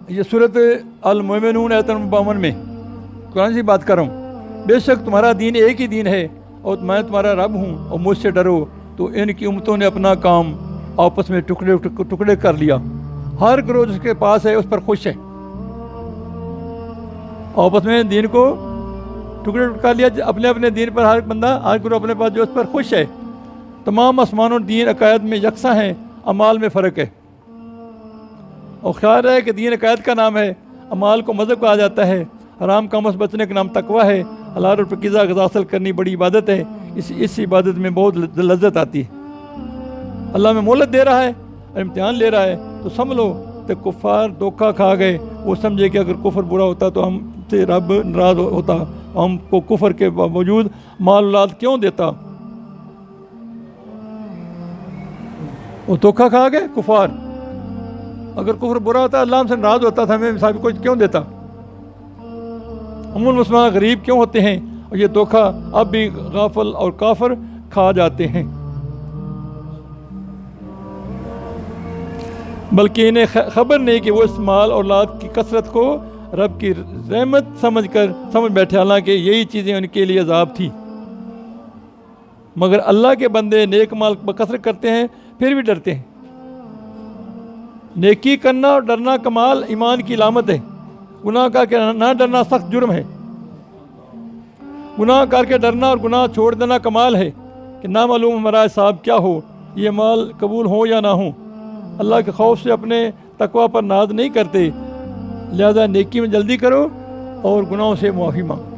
یہ सूरत अल-मोमिनून आयत नंबर 52 में कुरान से बात कर रहा हूँ। बेशक तुम्हारा दीन एक ही दीन है और मैं तुम्हारा रब हूँ और मुझसे डरो। तो इनकी उम्मतों ने अपना काम आपस में टुकड़े टुकड़े कर लिया। हर ग्रोह जिसके पास है उस पर खुश है। आपस में दीन को टुकड़े कर लिया, अपने अपने दीन पर हर बंदा, हर ग्रोह अपने पास जो उस पर खुश है। तमाम आसमान और दीन अकायद में यकसा हैं, अमाल में फ़र्क है। और ख्याल है कि दीन अकायद का नाम है, अमाल को मज़हब कहा जाता है, हराम कामों से बचने का नाम तकवा है, हलाल और पाकीज़ा ग़िज़ा हासिल करनी बड़ी इबादत है। इस इबादत में बहुत लज्जत आती है। अल्लाह में मोहलत दे रहा है और इम्तिहान ले रहा है। तो समझ लो कि कुफ़ार धोखा खा गए। वो समझे कि अगर कुफ़र बुरा होता तो हमसे रब नाराज़ होता, हमको कुफ़र के बावजूद माल औलाद क्यों देता। वो धोखा खा गए कुफ़ार। अगर कुफ़र बुरा होता अल्लाह हमसे नाराज़ होता था, हमें साहब कुछ क्यों देता। अमूल मुसलमान गरीब क्यों होते हैं। और ये धोखा अब भी गाफिल और काफिर खा जाते हैं। बल्कि इन्हें खबर नहीं कि वो इस माल औलाद की कसरत को रब की रहमत समझ बैठे, हालांकि यही चीज़ें उनके लिए अजाब थी। मगर अल्लाह के बंदे नेक माल कसरत करते हैं फिर भी डरते हैं। नेकी करना और डरना कमाल ईमान की अलामत है। गुनाह करके ना डरना सख्त जुर्म है। गुनाह करके डरना और गुनाह छोड़ देना कमाल है कि ना मालूम हमारा हिसाब क्या हो, ये माल कबूल हो या ना हो। अल्लाह के खौफ से अपने तकवा पर नाज नहीं करते, लिहाजा नेकी में जल्दी करो और गुनाहों से मुआफ़ी मांगो।